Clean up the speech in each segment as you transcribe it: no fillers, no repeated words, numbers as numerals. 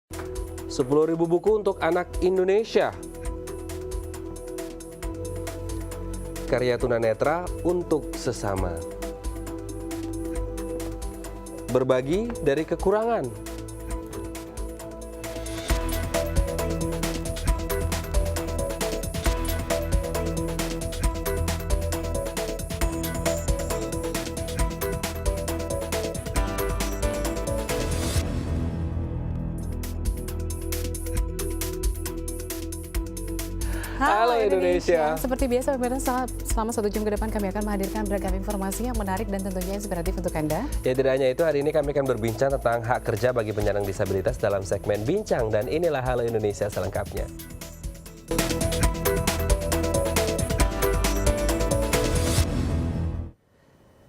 10.000 buku untuk anak Indonesia. Karya tunanetra untuk sesama. Berbagi dari kekurangan. Halo Indonesia. Seperti biasa pemirsa, selama 1 jam ke depan kami akan menghadirkan beragam informasi yang menarik dan tentunya inspiratif untuk Anda. Ya, tidak hanya itu, hari ini kami akan berbincang tentang hak kerja bagi penyandang disabilitas dalam segmen Bincang, dan inilah Halo Indonesia selengkapnya.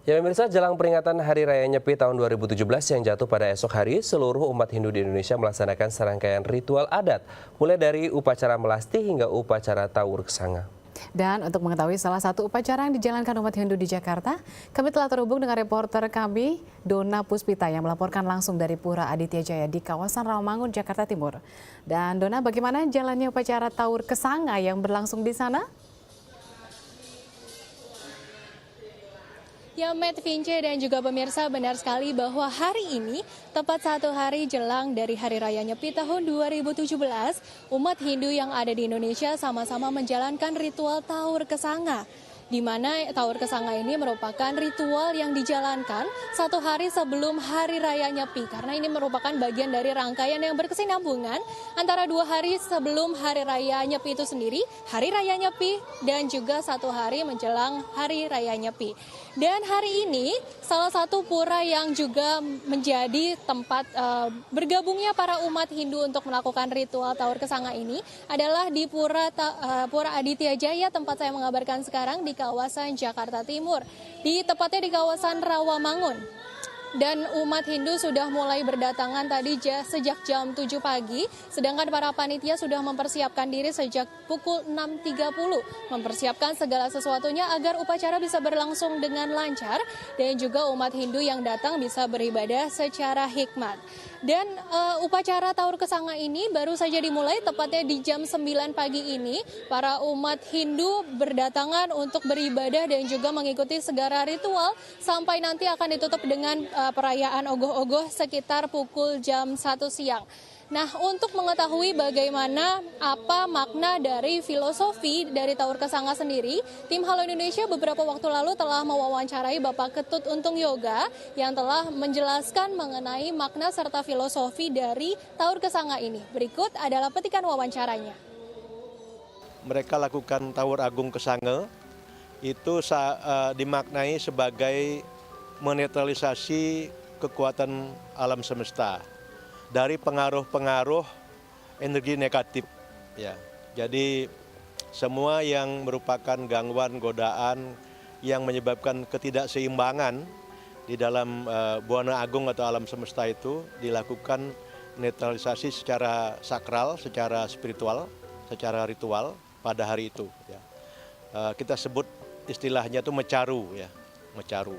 Ya pemirsa, jelang peringatan Hari Raya Nyepi tahun 2017 yang jatuh pada esok hari, seluruh umat Hindu di Indonesia melaksanakan serangkaian ritual adat, mulai dari upacara melasti hingga upacara tawur kesanga. Dan untuk mengetahui salah satu upacara yang dijalankan umat Hindu di Jakarta, kami telah terhubung dengan reporter kami, Dona Puspita, yang melaporkan langsung dari Pura Aditya Jaya di kawasan Rawamangun, Jakarta Timur. Dan Dona, bagaimana jalannya upacara tawur kesanga yang berlangsung di sana? Ya, Matt, Vince, dan juga pemirsa, benar sekali bahwa hari ini, tepat 1 hari jelang dari Hari Raya Nyepi tahun 2017, umat Hindu yang ada di Indonesia sama-sama menjalankan ritual tawur kesanga. Di mana tawur kesanga ini merupakan ritual yang dijalankan 1 hari sebelum Hari Raya Nyepi. Karena ini merupakan bagian dari rangkaian yang berkesinambungan antara 2 hari sebelum Hari Raya Nyepi itu sendiri, Hari Raya Nyepi, dan juga 1 hari menjelang Hari Raya Nyepi. Dan hari ini salah satu pura yang juga menjadi tempat bergabungnya para umat Hindu untuk melakukan ritual tawur kesanga ini adalah di Pura Aditya Jaya, tempat saya mengabarkan sekarang, di kawasan Jakarta Timur, tepatnya di kawasan Rawamangun. Dan umat Hindu sudah mulai berdatangan tadi sejak jam 7 pagi, sedangkan para panitia sudah mempersiapkan diri sejak pukul 6.30, mempersiapkan segala sesuatunya agar upacara bisa berlangsung dengan lancar dan juga umat Hindu yang datang bisa beribadah secara hikmat. Dan upacara tawur kesanga ini baru saja dimulai tepatnya di jam 9 pagi ini. Para umat Hindu berdatangan untuk beribadah dan juga mengikuti segala ritual sampai nanti akan ditutup dengan perayaan ogoh-ogoh sekitar pukul jam 1 siang. Nah, untuk mengetahui bagaimana apa makna dari filosofi dari tawur kesanga sendiri, tim Halo Indonesia beberapa waktu lalu telah mewawancarai Bapak Ketut Untung Yoga yang telah menjelaskan mengenai makna serta filosofi dari tawur kesanga ini. Berikut adalah petikan wawancaranya. Mereka lakukan tawur agung kesanga itu dimaknai sebagai menetralisasi kekuatan alam semesta dari pengaruh-pengaruh energi negatif, ya. Jadi semua yang merupakan gangguan, godaan yang menyebabkan ketidakseimbangan di dalam buana agung atau alam semesta itu dilakukan netralisasi secara sakral, secara spiritual, secara ritual pada hari itu. Ya. Kita sebut istilahnya itu mecaru, ya, mecaru.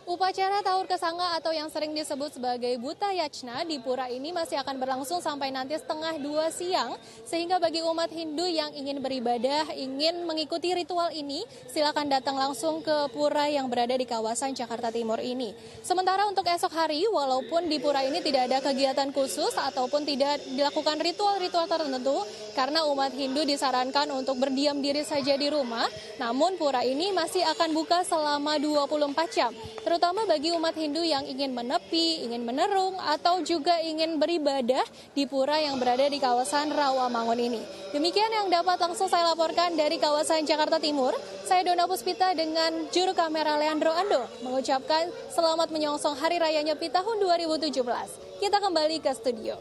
Upacara tawur kesanga atau yang sering disebut sebagai Buta Yachna di pura ini masih akan berlangsung sampai nanti 1:30 siang. Sehingga bagi umat Hindu yang ingin beribadah, ingin mengikuti ritual ini, silakan datang langsung ke pura yang berada di kawasan Jakarta Timur ini. Sementara untuk esok hari, walaupun di pura ini tidak ada kegiatan khusus ataupun tidak dilakukan ritual-ritual tertentu, karena umat Hindu disarankan untuk berdiam diri saja di rumah, namun pura ini masih akan buka selama 24 jam. Terutama bagi umat Hindu yang ingin menepi, ingin menerung, atau juga ingin beribadah di pura yang berada di kawasan Rawamangun ini. Demikian yang dapat langsung saya laporkan dari kawasan Jakarta Timur. Saya Dona Puspita dengan juru kamera Leandro Ando mengucapkan selamat menyongsong Hari Raya Nyepi tahun 2017. Kita kembali ke studio.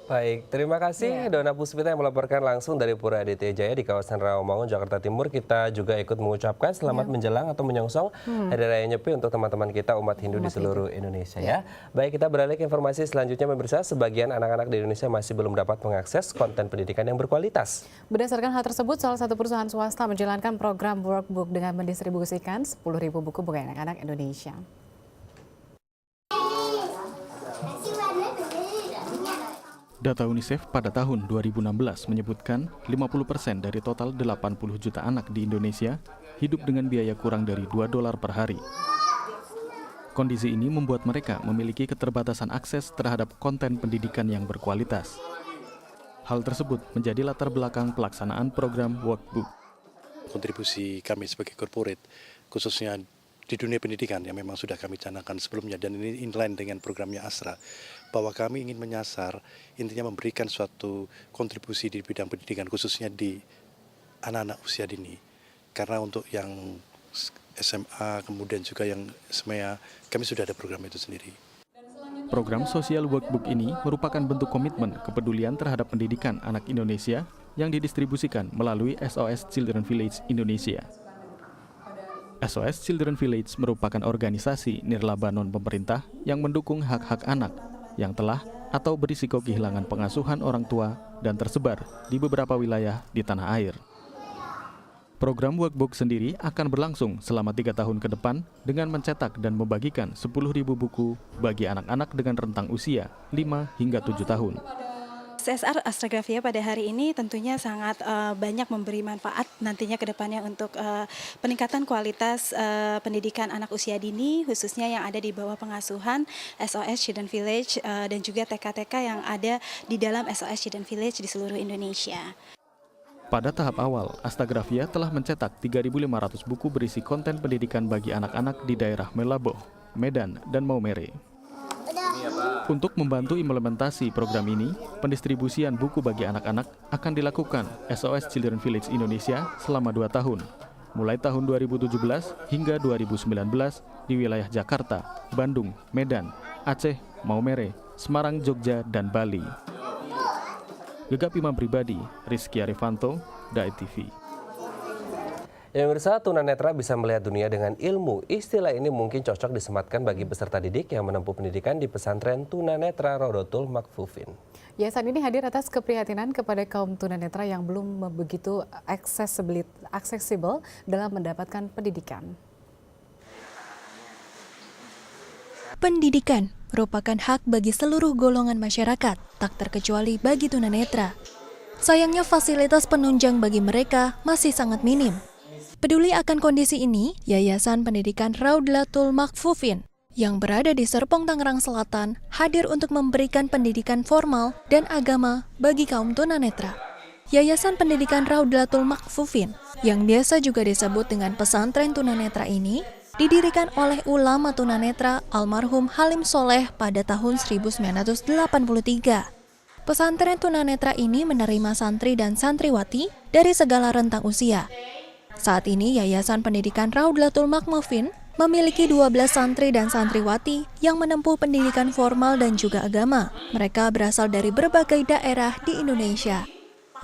Baik, terima kasih Dona Puspita yang melaporkan langsung dari Pura Aditya Jaya di kawasan Rawamangun, Jakarta Timur. Kita juga ikut mengucapkan selamat menjelang atau menyongsong Hari Raya Nyepi untuk teman-teman kita umat Hindu di seluruh Indonesia ya. Baik, kita beralih ke informasi selanjutnya pemirsa. Sebagian anak-anak di Indonesia masih belum dapat mengakses konten pendidikan yang berkualitas. Berdasarkan hal tersebut, salah satu perusahaan swasta menjalankan program workbook dengan mendistribusikan 10.000 buku bagi anak-anak Indonesia. Data UNICEF pada tahun 2016 menyebutkan 50% dari total 80 juta anak di Indonesia hidup dengan biaya kurang dari $2 per hari. Kondisi ini membuat mereka memiliki keterbatasan akses terhadap konten pendidikan yang berkualitas. Hal tersebut menjadi latar belakang pelaksanaan program Workbook. Kontribusi kami sebagai corporate, khususnya di dunia pendidikan yang memang sudah kami canangkan sebelumnya, dan ini inline dengan programnya Asra, bahwa kami ingin menyasar, intinya memberikan suatu kontribusi di bidang pendidikan, khususnya di anak-anak usia dini. Karena untuk yang SMA, kemudian juga yang SMEA, kami sudah ada program itu sendiri. Program Social Workbook ini merupakan bentuk komitmen kepedulian terhadap pendidikan anak Indonesia yang didistribusikan melalui SOS Children Village Indonesia. SOS Children Village merupakan organisasi nirlaba non-pemerintah yang mendukung hak-hak anak yang telah atau berisiko kehilangan pengasuhan orang tua dan tersebar di beberapa wilayah di tanah air. Program Workbook sendiri akan berlangsung selama 3 tahun ke depan dengan mencetak dan membagikan 10.000 buku bagi anak-anak dengan rentang usia 5 hingga 7 tahun. CSR Astragrafia pada hari ini tentunya sangat banyak memberi manfaat nantinya ke depannya untuk peningkatan kualitas pendidikan anak usia dini, khususnya yang ada di bawah pengasuhan SOS Children Village dan juga TK-TK yang ada di dalam SOS Children Village di seluruh Indonesia. Pada tahap awal, Astragrafia telah mencetak 3.500 buku berisi konten pendidikan bagi anak-anak di daerah Melaboh, Medan, dan Maumere. Untuk membantu implementasi program ini, pendistribusian buku bagi anak-anak akan dilakukan SOS Children Village Indonesia selama 2 tahun, mulai tahun 2017 hingga 2019 di wilayah Jakarta, Bandung, Medan, Aceh, Maumere, Semarang, Jogja, dan Bali. Gegap Imam Pribadi, Rizky Arifanto, Dai TV. Ya pemirsa, tunanetra bisa melihat dunia dengan ilmu. Istilah ini mungkin cocok disematkan bagi peserta didik yang menempuh pendidikan di pesantren tunanetra Rodotul Makfufin. Yayasan ini hadir atas keprihatinan kepada kaum tunanetra yang belum begitu aksesibel dalam mendapatkan pendidikan. Pendidikan merupakan hak bagi seluruh golongan masyarakat, tak terkecuali bagi tunanetra. Sayangnya fasilitas penunjang bagi mereka masih sangat minim. Peduli akan kondisi ini, Yayasan Pendidikan Raudlatul Makfufin yang berada di Serpong, Tangerang Selatan hadir untuk memberikan pendidikan formal dan agama bagi kaum tunanetra. Yayasan Pendidikan Raudlatul Makfufin yang biasa juga disebut dengan pesantren tunanetra ini didirikan oleh ulama tunanetra almarhum Halim Soleh pada tahun 1983. Pesantren tunanetra ini menerima santri dan santriwati dari segala rentang usia. Saat ini Yayasan Pendidikan Raudlatul Makfufin memiliki 12 santri dan santriwati yang menempuh pendidikan formal dan juga agama. Mereka berasal dari berbagai daerah di Indonesia.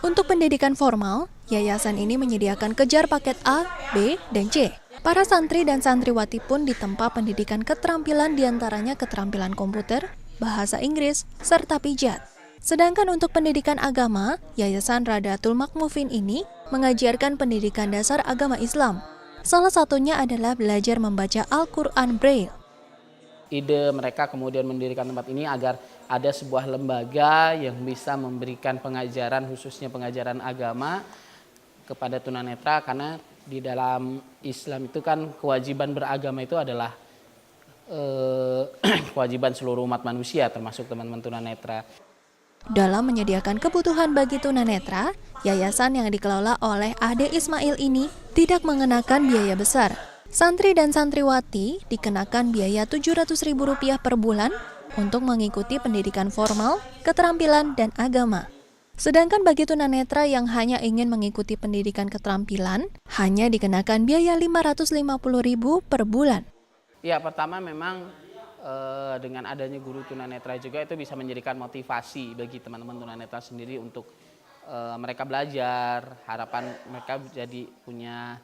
Untuk pendidikan formal, yayasan ini menyediakan kejar paket A, B, dan C. Para santri dan santriwati pun ditempa pendidikan keterampilan diantaranya keterampilan komputer, bahasa Inggris, serta pijat. Sedangkan untuk pendidikan agama, Yayasan Raudlatul Makfufin ini mengajarkan pendidikan dasar agama Islam. Salah satunya adalah belajar membaca Al-Quran Braille. Ide mereka kemudian mendirikan tempat ini agar ada sebuah lembaga yang bisa memberikan pengajaran, khususnya pengajaran agama kepada tunanetra, karena di dalam Islam itu kan kewajiban beragama itu adalah kewajiban seluruh umat manusia, termasuk teman-teman tunanetra. Dalam menyediakan kebutuhan bagi tunanetra, yayasan yang dikelola oleh Ade Ismail ini tidak mengenakan biaya besar. Santri dan santriwati dikenakan biaya Rp700.000 per bulan untuk mengikuti pendidikan formal, keterampilan, dan agama. Sedangkan bagi tunanetra yang hanya ingin mengikuti pendidikan keterampilan, hanya dikenakan biaya Rp550.000 per bulan. Ya, pertama memang dengan adanya guru tunanetra juga itu bisa menjadikan motivasi bagi teman-teman tunanetra sendiri untuk mereka belajar. Harapan mereka jadi punya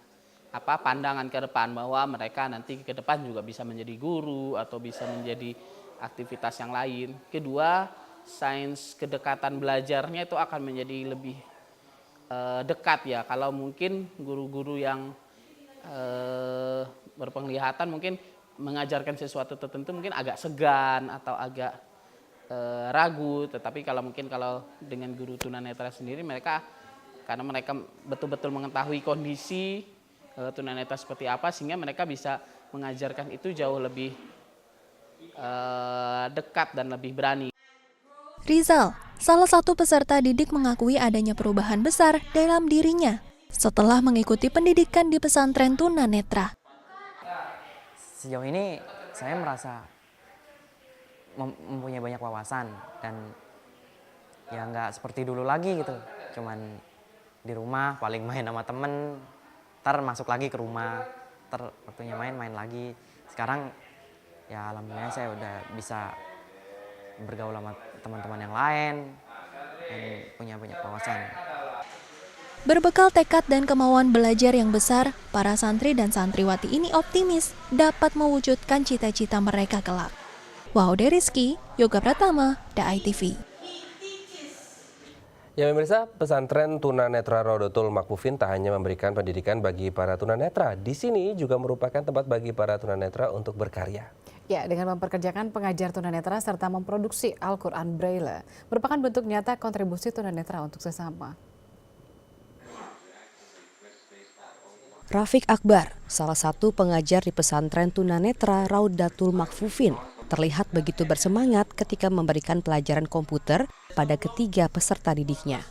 pandangan ke depan bahwa mereka nanti ke depan juga bisa menjadi guru atau bisa menjadi aktivitas yang lain. Kedua, sains kedekatan belajarnya itu akan menjadi lebih dekat ya. Kalau mungkin guru-guru yang berpenglihatan mungkin mengajarkan sesuatu tertentu mungkin agak segan atau agak ragu. Tetapi kalau dengan guru tunanetra sendiri karena mereka betul-betul mengetahui kondisi tunanetra seperti apa, sehingga mereka bisa mengajarkan itu jauh lebih dekat dan lebih berani. Rizal, salah satu peserta didik, mengakui adanya perubahan besar dalam dirinya setelah mengikuti pendidikan di pesantren tunanetra. Sejauh ini saya merasa mempunyai banyak wawasan dan ya nggak seperti dulu lagi gitu. Cuman di rumah paling main sama temen, ntar masuk lagi ke rumah, ntar waktunya main lagi. Sekarang ya alhamdulillah saya udah bisa bergaul sama teman-teman yang lain dan punya banyak wawasan. Berbekal tekad dan kemauan belajar yang besar, para santri dan santriwati ini optimis dapat mewujudkan cita-cita mereka kelak. Waude Rizky, Yoga Pratama, DAI TV. Ya pemirsa, pesantren tunanetra Raudatul Makfufin tak hanya memberikan pendidikan bagi para tunanetra, di sini juga merupakan tempat bagi para tunanetra untuk berkarya. Ya, dengan memperkerjakan pengajar tunanetra serta memproduksi Al-Quran Braille, merupakan bentuk nyata kontribusi tunanetra untuk sesama. Rafiq Akbar, salah satu pengajar di pesantren tunanetra Raudatul Makfufin, terlihat begitu bersemangat ketika memberikan pelajaran komputer pada ketiga peserta didiknya.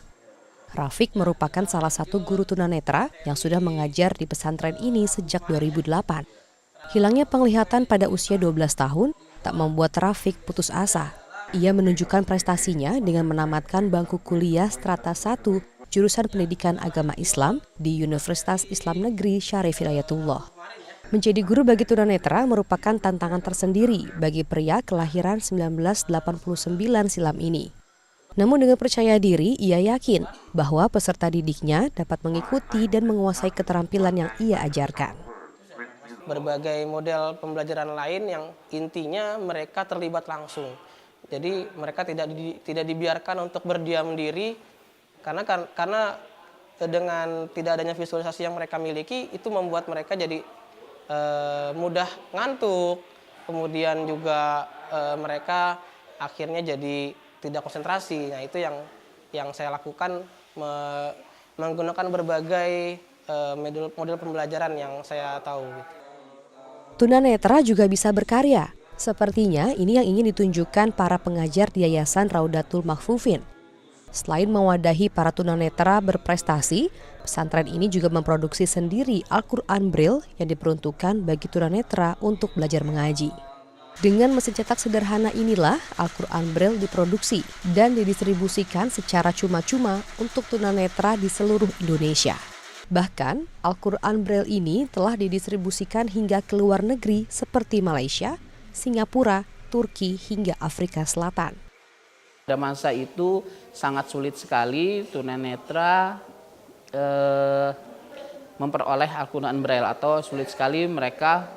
Rafiq merupakan salah satu guru tunanetra yang sudah mengajar di pesantren ini sejak 2008. Hilangnya penglihatan pada usia 12 tahun tak membuat Rafiq putus asa. Ia menunjukkan prestasinya dengan menamatkan bangku kuliah strata 1 jurusan pendidikan agama Islam di Universitas Islam Negeri Syarif Hidayatullah. Menjadi guru bagi tunanetra merupakan tantangan tersendiri bagi pria kelahiran 1989 silam ini. Namun dengan percaya diri, ia yakin bahwa peserta didiknya dapat mengikuti dan menguasai keterampilan yang ia ajarkan. Berbagai model pembelajaran lain yang intinya mereka terlibat langsung. Jadi mereka tidak dibiarkan untuk berdiam diri karena dengan tidak adanya visualisasi yang mereka miliki itu membuat mereka jadi mudah ngantuk. Kemudian juga mereka akhirnya jadi tidak konsentrasi. Nah, itu yang saya lakukan menggunakan berbagai model pembelajaran yang saya tahu gitu. Tunanetra juga bisa berkarya. Sepertinya ini yang ingin ditunjukkan para pengajar di Yayasan Raudatul Makfufin. Selain mewadahi para tunanetra berprestasi, pesantren ini juga memproduksi sendiri Al-Quran Braille yang diperuntukkan bagi tunanetra untuk belajar mengaji. Dengan mesin cetak sederhana inilah Al-Quran Braille diproduksi dan didistribusikan secara cuma-cuma untuk tunanetra di seluruh Indonesia. Bahkan, Al-Quran Braille ini telah didistribusikan hingga ke luar negeri seperti Malaysia, Singapura, Turki, hingga Afrika Selatan. Pada masa itu sangat sulit sekali tunanetra memperoleh Al-Quran Braille atau sulit sekali mereka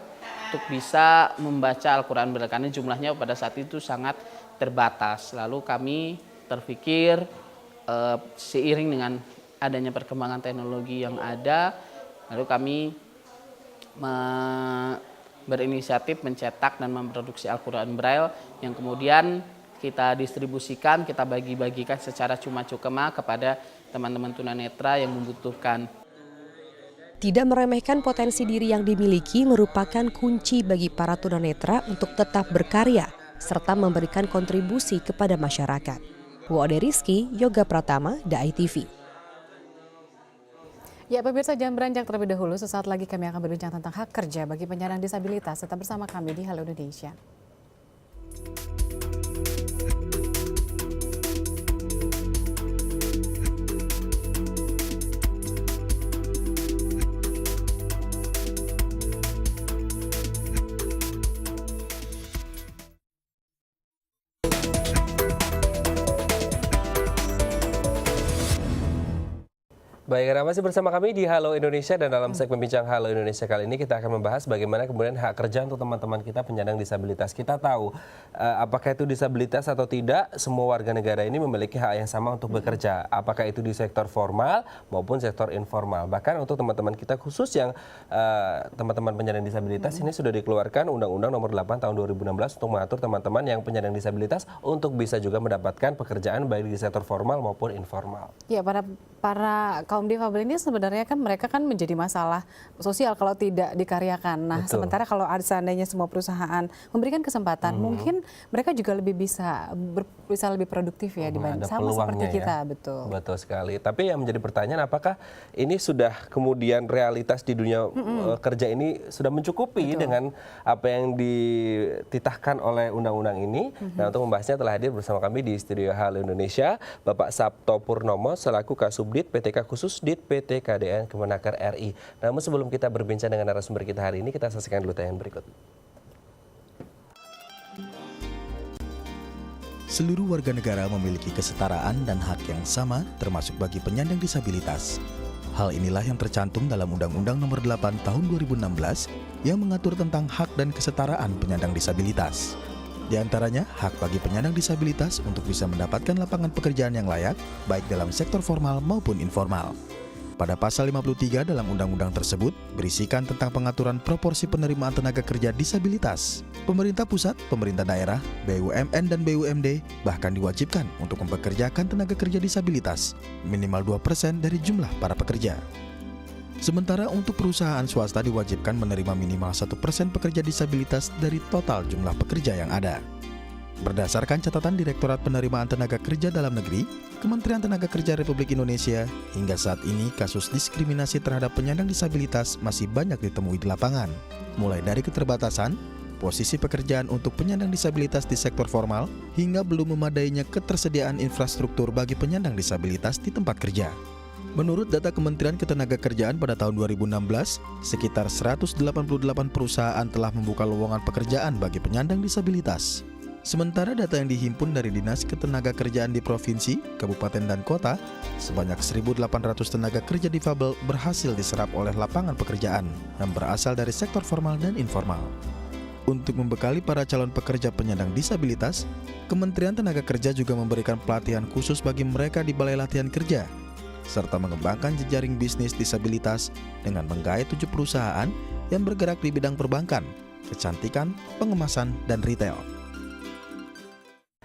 untuk bisa membaca Al-Quran Braille karena jumlahnya pada saat itu sangat terbatas. Lalu kami terpikir seiring dengan adanya perkembangan teknologi yang ada, lalu kami berinisiatif mencetak dan memproduksi Al-Quran Braille yang kemudian kita distribusikan, kita bagi-bagikan secara cuma-cuma kepada teman-teman tunanetra yang membutuhkan. Tidak meremehkan potensi diri yang dimiliki merupakan kunci bagi para tunanetra untuk tetap berkarya serta memberikan kontribusi kepada masyarakat. Waude Rizky, Yoga Pratama, DAI TV. Ya pemirsa, jangan beranjak terlebih dahulu. Sesaat lagi kami akan berbincang tentang hak kerja bagi penyandang disabilitas. Tetap bersama kami di Halo Indonesia. Baik, Anda masih bersama kami di Halo Indonesia dan dalam segmen Bincang Halo Indonesia kali ini kita akan membahas bagaimana kemudian hak kerja untuk teman-teman kita penyandang disabilitas. Kita tahu apakah itu disabilitas atau tidak, semua warga negara ini memiliki hak yang sama untuk bekerja. Apakah itu di sektor formal maupun sektor informal. Bahkan untuk teman-teman kita khusus yang teman-teman penyandang disabilitas ini sudah dikeluarkan Undang-Undang Nomor 8 Tahun 2016 untuk mengatur teman-teman yang penyandang disabilitas untuk bisa juga mendapatkan pekerjaan baik di sektor formal maupun informal. Ya, para kaum difabel ini sebenarnya kan mereka kan menjadi masalah sosial kalau tidak dikaryakan. Nah, Betul. sementara kalau seandainya semua perusahaan memberikan kesempatan, mungkin mereka juga lebih bisa lebih produktif ya dibanding Ada sama seperti peluangnya kita, ya. betul. Betul sekali. Tapi yang menjadi pertanyaan apakah ini sudah kemudian realitas di dunia kerja ini sudah mencukupi dengan apa yang dititahkan oleh undang-undang ini? Nah, untuk membahasnya telah hadir bersama kami di studio Halo Indonesia Bapak Sabto Purnomo selaku Kasubdit PTK Khusus Dit PT KDN Kemenaker RI. Namun sebelum kita berbincang dengan narasumber kita hari ini, kita saksikan dulu tayangan berikut. Seluruh warga negara memiliki kesetaraan dan hak yang sama, termasuk bagi penyandang disabilitas. Hal inilah yang tercantum dalam Undang-Undang Nomor 8 Tahun 2016 yang mengatur tentang hak dan kesetaraan penyandang disabilitas. Di antaranya, hak bagi penyandang disabilitas untuk bisa mendapatkan lapangan pekerjaan yang layak, baik dalam sektor formal maupun informal. Pada pasal 53 dalam undang-undang tersebut berisikan tentang pengaturan proporsi penerimaan tenaga kerja disabilitas. Pemerintah pusat, pemerintah daerah, BUMN dan BUMD bahkan diwajibkan untuk mempekerjakan tenaga kerja disabilitas minimal 2% dari jumlah para pekerja. Sementara untuk perusahaan swasta diwajibkan menerima minimal 1% pekerja disabilitas dari total jumlah pekerja yang ada. Berdasarkan catatan Direktorat Penerimaan Tenaga Kerja Dalam Negeri, Kementerian Tenaga Kerja Republik Indonesia, hingga saat ini kasus diskriminasi terhadap penyandang disabilitas masih banyak ditemui di lapangan. Mulai dari keterbatasan, posisi pekerjaan untuk penyandang disabilitas di sektor formal, hingga belum memadainya ketersediaan infrastruktur bagi penyandang disabilitas di tempat kerja. Menurut data Kementerian Ketenagakerjaan pada tahun 2016, sekitar 188 perusahaan telah membuka lowongan pekerjaan bagi penyandang disabilitas. Sementara data yang dihimpun dari Dinas Ketenagakerjaan di provinsi, kabupaten, dan kota, sebanyak 1.800 tenaga kerja difabel berhasil diserap oleh lapangan pekerjaan yang berasal dari sektor formal dan informal. Untuk membekali para calon pekerja penyandang disabilitas, Kementerian Tenaga Kerja juga memberikan pelatihan khusus bagi mereka di Balai Latihan Kerja, serta mengembangkan jejaring bisnis disabilitas dengan menggait 7 perusahaan yang bergerak di bidang perbankan, kecantikan, pengemasan, dan retail.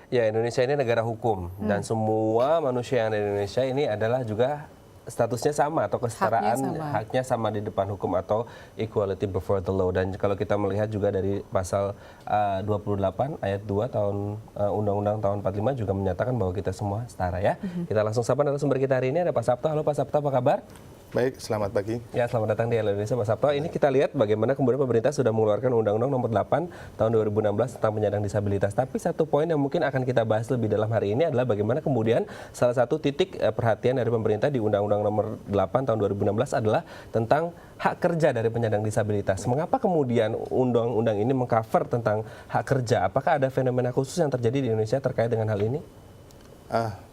Ya, Indonesia ini negara hukum dan semua manusia yang ada di Indonesia ini adalah juga statusnya sama atau kesetaraan haknya sama di depan hukum atau equality before the law. Dan kalau kita melihat juga dari pasal 28 ayat 2 tahun Undang-Undang tahun 45 juga menyatakan bahwa kita semua setara ya. Kita langsung sapa narasumber kita hari ini ada Pak Sabto. Halo Pak Sabto, apa kabar? Baik, selamat pagi. Ya, selamat datang di Halo Indonesia Pak Sabto. Ini kita lihat bagaimana kemudian pemerintah sudah mengeluarkan Undang-Undang Nomor 8 tahun 2016 tentang penyandang disabilitas. Tapi satu poin yang mungkin akan kita bahas lebih dalam hari ini adalah bagaimana kemudian salah satu titik perhatian dari pemerintah di Undang-Undang Nomor 8 tahun 2016 adalah tentang hak kerja dari penyandang disabilitas. Mengapa kemudian undang-undang ini mengcover tentang hak kerja? Apakah ada fenomena khusus yang terjadi di Indonesia terkait dengan hal ini?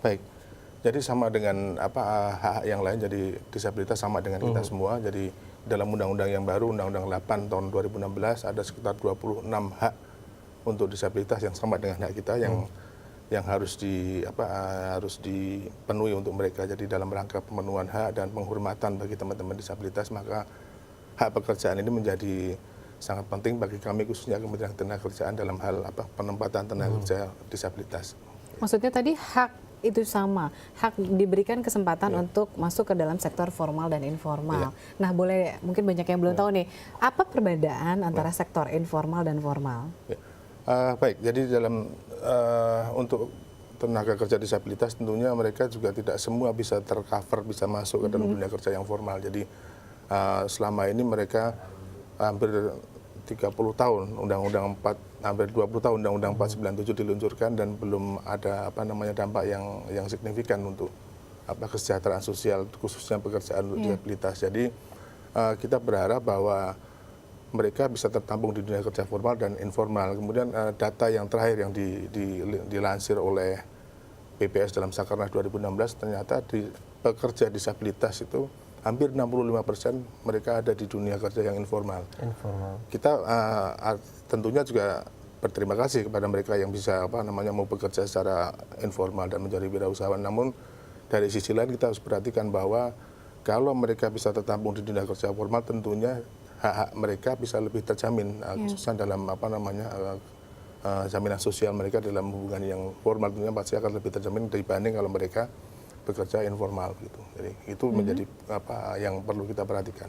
Baik. Jadi sama dengan hak yang lain, jadi disabilitas sama dengan kita semua. Jadi dalam undang-undang yang baru, Undang-Undang 8 tahun 2016 ada sekitar 26 hak untuk disabilitas yang sama dengan hak kita yang harus dipenuhi untuk mereka. Jadi dalam rangka pemenuhan hak dan penghormatan bagi teman-teman disabilitas, maka hak pekerjaan ini menjadi sangat penting bagi kami khususnya Kementerian Ketenagakerjaan dalam hal penempatan tenaga kerja disabilitas. Maksudnya tadi hak itu sama, hak diberikan kesempatan untuk masuk ke dalam sektor formal dan informal. Nah, boleh mungkin banyak yang belum tahu nih, apa perbedaan antara sektor informal dan formal? Baik, jadi dalam untuk tenaga kerja disabilitas tentunya mereka juga tidak semua bisa tercover, bisa masuk ke dalam dunia kerja yang formal. Jadi selama ini mereka hampir 30 tahun, Undang-Undang 4, hampir 20 tahun Undang-Undang 497 diluncurkan dan belum ada dampak yang signifikan untuk kesejahteraan sosial khususnya pekerjaan untuk disabilitas. Jadi kita berharap bahwa mereka bisa tertampung di dunia kerja formal dan informal. Kemudian data yang terakhir yang dilansir oleh BPS dalam Sakernas 2016 ternyata di pekerja disabilitas itu hampir 65% mereka ada di dunia kerja yang informal. Kita tentunya juga berterima kasih kepada mereka yang bisa mau bekerja secara informal dan menjadi wirausahawan. Namun dari sisi lain kita harus perhatikan bahwa kalau mereka bisa tertampung di dunia kerja formal, tentunya hak-hak mereka bisa lebih terjamin, khususnya dalam jaminan sosial mereka dalam hubungan yang formal tentunya pasti akan lebih terjamin dibanding kalau mereka bekerja informal gitu. Jadi itu menjadi yang perlu kita perhatikan.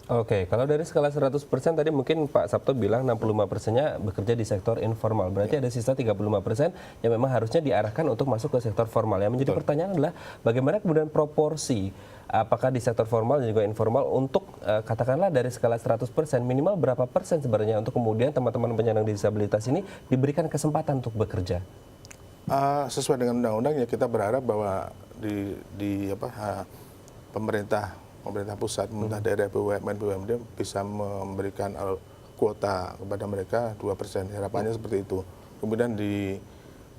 Oke, kalau dari skala 100% tadi mungkin Pak Sabto bilang 65%-nya bekerja di sektor informal. Berarti ada sisa 35% yang memang harusnya diarahkan untuk masuk ke sektor formal. Yang menjadi pertanyaan adalah bagaimana kemudian proporsi apakah di sektor formal dan juga informal untuk katakanlah dari skala 100% minimal berapa persen sebenarnya untuk kemudian teman-teman penyandang disabilitas ini diberikan kesempatan untuk bekerja? Sesuai dengan undang-undang ya kita berharap bahwa pemerintah pusat, pemerintah daerah, BUMN, BUMD bisa memberikan kuota kepada mereka 2%. Harapannya seperti itu. Kemudian di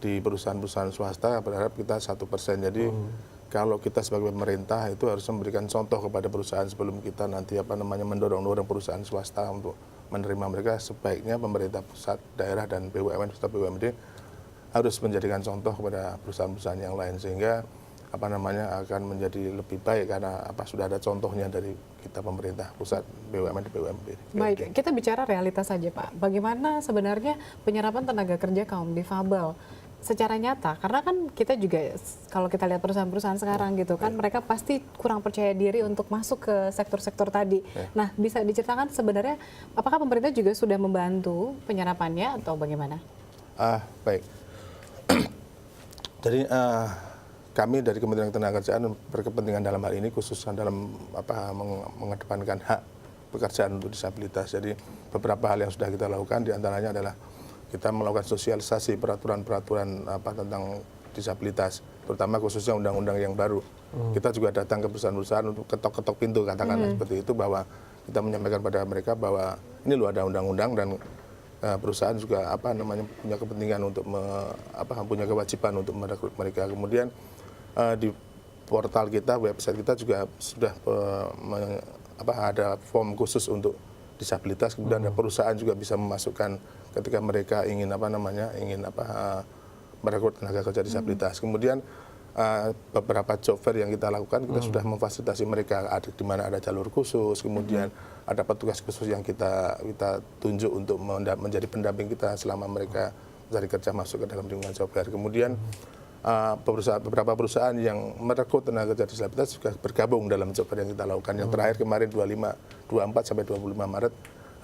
perusahaan-perusahaan swasta berharap kita 1%. Jadi kalau kita sebagai pemerintah itu harus memberikan contoh kepada perusahaan sebelum kita nanti mendorong perusahaan swasta untuk menerima mereka, sebaiknya pemerintah pusat, daerah dan BUMN serta BUMD harus menjadikan contoh kepada perusahaan-perusahaan yang lain sehingga akan menjadi lebih baik karena sudah ada contohnya dari kita pemerintah pusat, BUMN, BUMD. Baik, kita bicara realitas saja Pak. Bagaimana sebenarnya penyerapan tenaga kerja kaum difabel secara nyata? Karena kan kita juga kalau kita lihat perusahaan-perusahaan sekarang gitu kan, mereka pasti kurang percaya diri untuk masuk ke sektor-sektor tadi. Nah, bisa diceritakan sebenarnya apakah pemerintah juga sudah membantu penyerapannya atau bagaimana? Baik. Jadi kami dari Kementerian Ketenagakerjaan berkepentingan dalam hal ini khususnya dalam mengedepankan hak pekerjaan untuk disabilitas. Jadi beberapa hal yang sudah kita lakukan diantaranya adalah kita melakukan sosialisasi peraturan-peraturan tentang disabilitas, terutama khususnya undang-undang yang baru. Kita juga datang ke perusahaan-perusahaan untuk ketok-ketok pintu katakanlah seperti itu, bahwa kita menyampaikan pada mereka bahwa ini loh ada undang-undang dan perusahaan juga punya kepentingan untuk punya kewajiban untuk merekrut mereka. Kemudian di portal kita, website kita juga sudah ada form khusus untuk disabilitas. Kemudian ada perusahaan juga bisa memasukkan ketika mereka ingin merekrut tenaga kerja disabilitas. Kemudian beberapa job fair yang kita lakukan, kita sudah memfasilitasi mereka di mana ada jalur khusus, kemudian ada petugas khusus yang kita tunjuk untuk menjadi pendamping kita selama mereka mencari kerja masuk ke dalam lingkungan job fair. Kemudian beberapa perusahaan yang merekrut tenaga kerja disabilitas juga bergabung dalam job fair yang kita lakukan. Yang terakhir kemarin 24 sampai 25 Maret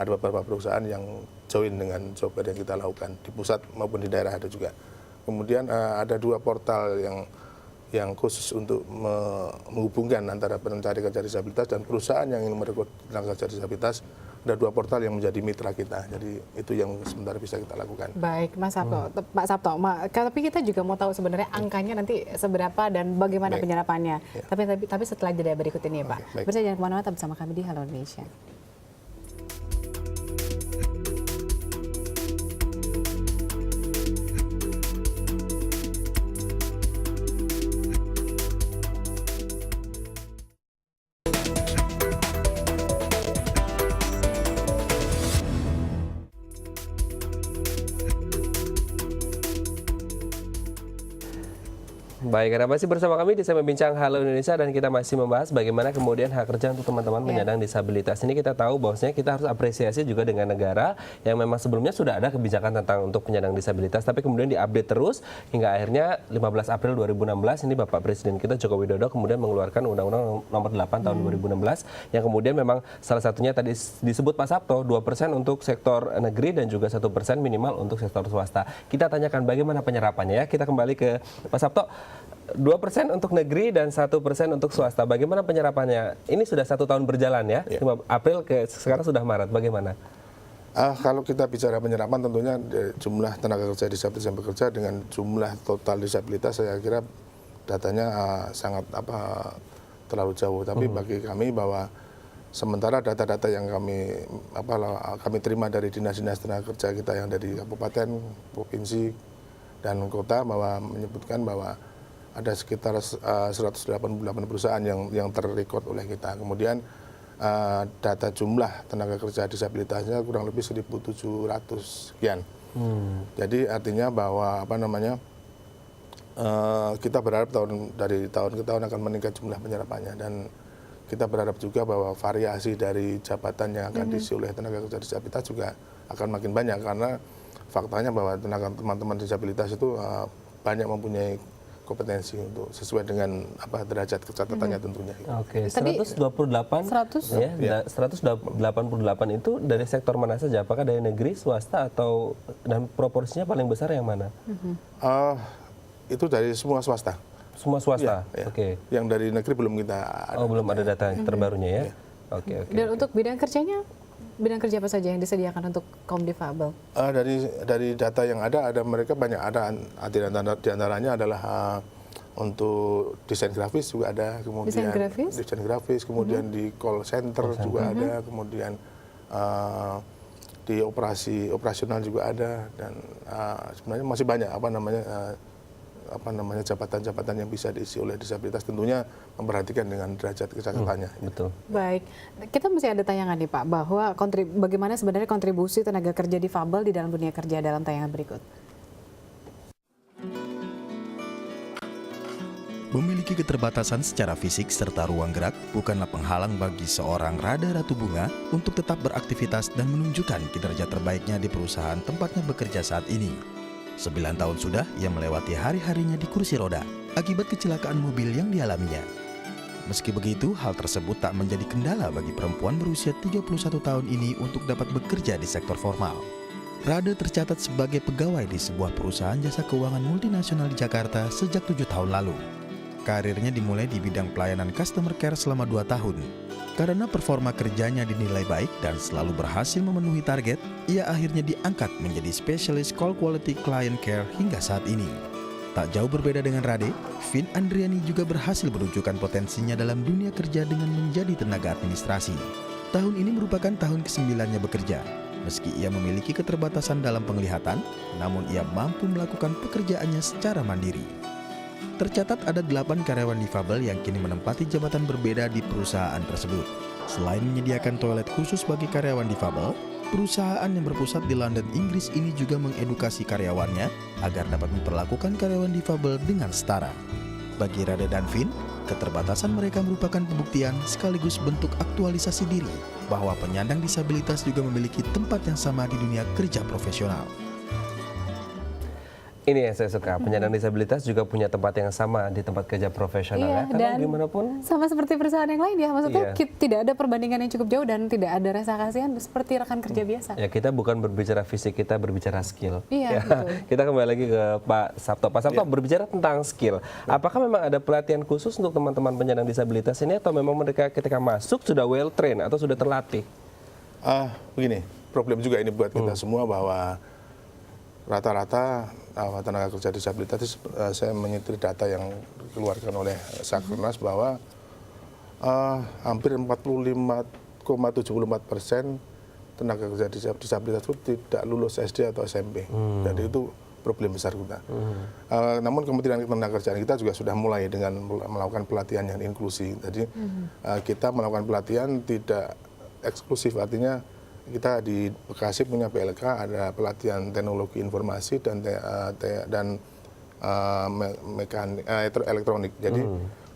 ada beberapa perusahaan yang join dengan job fair yang kita lakukan di pusat maupun di daerah ada juga. Kemudian ada 2 portal yang khusus untuk menghubungkan antara pencari kerja disabilitas dan perusahaan yang ingin merekrut tenaga kerja disabilitas. Ada 2 portal yang menjadi mitra kita, jadi itu yang sementara bisa kita lakukan. Baik, Mas Sabto, Pak Sabto, tapi kita juga mau tahu sebenarnya angkanya nanti seberapa dan bagaimana penyerapannya. Tapi setelah jeda berikut ini ya Pak. Bisa jangan kemana-mana, tetap bersama kami di Halo Indonesia. Baik, Anda masih bersama kami di Segmen Bincang Halo Indonesia dan kita masih membahas bagaimana kemudian hak kerja untuk teman-teman penyandang disabilitas. Ini kita tahu bahwasanya kita harus apresiasi juga dengan negara yang memang sebelumnya sudah ada kebijakan tentang untuk penyandang disabilitas, tapi kemudian diupdate terus hingga akhirnya 15 April 2016 ini Bapak Presiden kita Joko Widodo kemudian mengeluarkan Undang-Undang Nomor 8 tahun 2016 yang kemudian memang salah satunya tadi disebut Pak Sabto 2% untuk sektor negeri dan juga 1% minimal untuk sektor swasta. Kita tanyakan bagaimana penyerapannya ya. Kita kembali ke Pak Sabto. 2% untuk negeri dan 1% untuk swasta. Bagaimana penyerapannya? Ini sudah 1 tahun berjalan ya, 5 April ke sekarang sudah Maret. Bagaimana? Kalau kita bicara penyerapan tentunya jumlah tenaga kerja disabilitas yang bekerja dengan jumlah total disabilitas saya kira datanya sangat terlalu jauh. Tapi bagi kami bahwa sementara data-data yang kami terima dari dinas-dinas tenaga kerja kita yang dari kabupaten, provinsi dan kota bahwa menyebutkan bahwa ada sekitar 188 perusahaan yang terrecord oleh kita. Kemudian data jumlah tenaga kerja disabilitasnya kurang lebih 1.700 sekian. Jadi artinya bahwa kita berharap dari tahun ke tahun akan meningkat jumlah penyerapannya, dan kita berharap juga bahwa variasi dari jabatan yang akan diisi oleh tenaga kerja disabilitas juga akan makin banyak, karena faktanya bahwa teman-teman disabilitas itu banyak mempunyai kompetensi untuk sesuai dengan derajat kecatatannya tentunya. Oke, 188 itu dari sektor mana saja? Apakah dari negeri, swasta, atau dan proporsinya paling besar yang mana? Itu dari semua swasta. Semua swasta. Ya. Oke. Yang dari negeri belum kita ada. Belum ada data terbarunya ya. Oke. Dan untuk bidang kerjanya, bidang kerja apa saja yang disediakan untuk kaum difabel? Dari data yang ada mereka banyak, ada di antaranya adalah untuk desain grafis juga ada, kemudian desain grafis, kemudian di call center juga ada, kemudian di operasional juga ada, dan sebenarnya masih banyak jabatan-jabatan yang bisa diisi oleh disabilitas, tentunya memperhatikan dengan derajat kecakapannya. Betul. Baik, kita masih ada tayangan nih Pak, bahwa bagaimana sebenarnya kontribusi tenaga kerja difabel di dalam dunia kerja dalam tayangan berikut. Memiliki keterbatasan secara fisik serta ruang gerak bukanlah penghalang bagi seorang Rada Ratu Bunga untuk tetap beraktivitas dan menunjukkan kinerja terbaiknya di perusahaan tempatnya bekerja saat ini. 9 tahun sudah ia melewati hari-harinya di kursi roda akibat kecelakaan mobil yang dialaminya. Meski begitu, hal tersebut tak menjadi kendala bagi perempuan berusia 31 tahun ini untuk dapat bekerja di sektor formal. Rada tercatat sebagai pegawai di sebuah perusahaan jasa keuangan multinasional di Jakarta sejak 7 tahun lalu. Karirnya dimulai di bidang pelayanan customer care selama 2 tahun. Karena performa kerjanya dinilai baik dan selalu berhasil memenuhi target, ia akhirnya diangkat menjadi spesialis call quality client care hingga saat ini. Tak jauh berbeda dengan Rade, Vin Andriani juga berhasil menunjukkan potensinya dalam dunia kerja dengan menjadi tenaga administrasi. Tahun ini merupakan tahun ke-9-nya bekerja. Meski ia memiliki keterbatasan dalam penglihatan, namun ia mampu melakukan pekerjaannya secara mandiri. Tercatat ada 8 karyawan difabel yang kini menempati jabatan berbeda di perusahaan tersebut. Selain menyediakan toilet khusus bagi karyawan difabel, perusahaan yang berpusat di London, Inggris ini juga mengedukasi karyawannya agar dapat memperlakukan karyawan difabel dengan setara. Bagi Rada dan Vin, keterbatasan mereka merupakan pembuktian sekaligus bentuk aktualisasi diri bahwa penyandang disabilitas juga memiliki tempat yang sama di dunia kerja profesional. Ini yang saya suka, penyandang disabilitas juga punya tempat yang sama di tempat kerja profesional ya, karena gimana pun sama seperti perusahaan yang lain ya, maksudnya tidak ada perbandingan yang cukup jauh dan tidak ada rasa kasihan seperti rekan kerja biasa. Ya, kita bukan berbicara fisik, kita berbicara skill. Iya, betul. Kita kembali lagi ke Pak Sabto. Pak Sabto, berbicara tentang skill, apakah memang ada pelatihan khusus untuk teman-teman penyandang disabilitas ini, atau memang mereka ketika masuk sudah well trained atau sudah terlatih? Begini, problem juga ini buat kita semua bahwa rata-rata tenaga kerja disabilitas, saya menyetir data yang dikeluarkan oleh Sakernas bahwa hampir 45,74% tenaga kerja disabilitas itu tidak lulus SD atau SMP. Jadi itu problem besar kita. Namun Kementerian Ketenagakerjaan kita juga sudah mulai dengan melakukan pelatihan yang inklusi. Jadi kita melakukan pelatihan tidak eksklusif, artinya kita di Bekasi punya PLK, ada pelatihan teknologi informasi dan elektronik. Jadi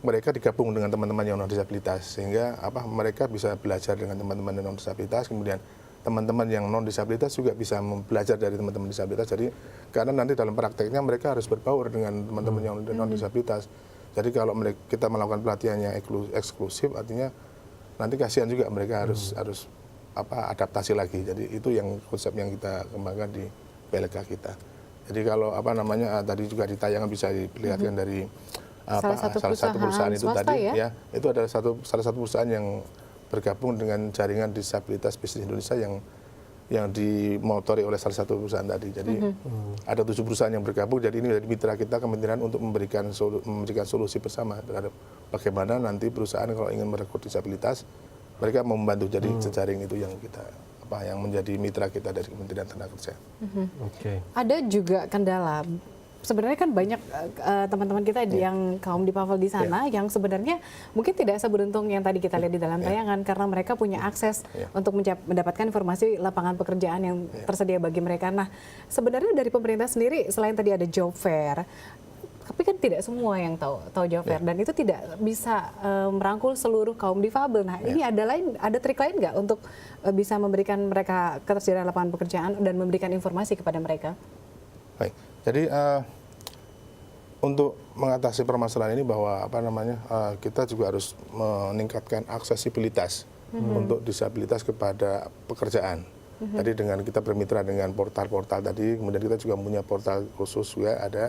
mereka digabung dengan teman-teman yang non disabilitas, sehingga mereka bisa belajar dengan teman-teman non disabilitas, kemudian teman-teman yang non disabilitas juga bisa belajar dari teman-teman disabilitas. Jadi karena nanti dalam prakteknya mereka harus berbaur dengan teman-teman yang non disabilitas. Jadi kalau kita melakukan pelatihan yang eksklusif, artinya nanti kasihan juga mereka harus adaptasi lagi. Jadi itu yang konsep yang kita kembangkan di PLK kita. Jadi kalau tadi juga di tayangan bisa dilihatkan dari salah satu perusahaan itu tadi ya, itu adalah salah satu perusahaan yang bergabung dengan jaringan disabilitas bisnis Indonesia yang dimotori oleh salah satu perusahaan tadi. Jadi ada 7 perusahaan yang bergabung. Jadi ini dari mitra kita kementerian untuk memberikan solusi bersama terhadap bagaimana nanti perusahaan kalau ingin merekrut disabilitas, mereka membantu. Jadi jejaring itu yang kita yang menjadi mitra kita dari Kementerian Tenaga Kerja. Ada juga kendala sebenarnya kan banyak teman-teman kita yang kaum difabel di sana yang sebenarnya mungkin tidak seberuntung yang tadi kita lihat di dalam tayangan karena mereka punya akses untuk mendapatkan informasi lapangan pekerjaan yang tersedia bagi mereka. Nah, sebenarnya dari pemerintah sendiri selain tadi ada job fair, tapi kan tidak semua yang tahu job fair dan itu tidak bisa merangkul seluruh kaum difabel. Nah, ini ada trik lain nggak untuk bisa memberikan mereka ketersediaan lapangan pekerjaan dan memberikan informasi kepada mereka? Baik, jadi untuk mengatasi permasalahan ini bahwa kita juga harus meningkatkan aksesibilitas untuk disabilitas kepada pekerjaan. Tadi dengan kita bermitra dengan portal-portal tadi, kemudian kita juga punya portal khusus juga ada.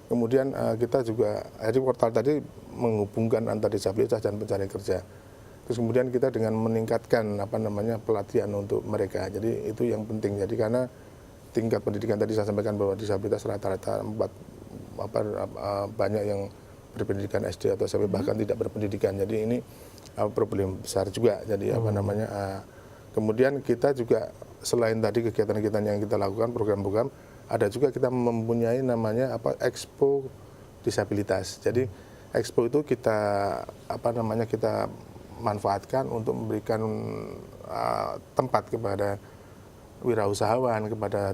Kemudian kita juga, jadi portal tadi menghubungkan antar disabilitas dan pencari kerja. Terus kemudian kita dengan meningkatkan pelatihan untuk mereka. Jadi itu yang penting. Jadi karena tingkat pendidikan tadi saya sampaikan bahwa disabilitas rata-rata banyak yang berpendidikan SD atau sampai bahkan tidak berpendidikan. Jadi ini problem besar juga. Jadi kemudian kita juga selain tadi kegiatan-kegiatan yang kita lakukan program-program, ada juga kita mempunyai namanya Expo Disabilitas. Jadi Expo itu kita kita manfaatkan untuk memberikan tempat kepada wirausahawan, kepada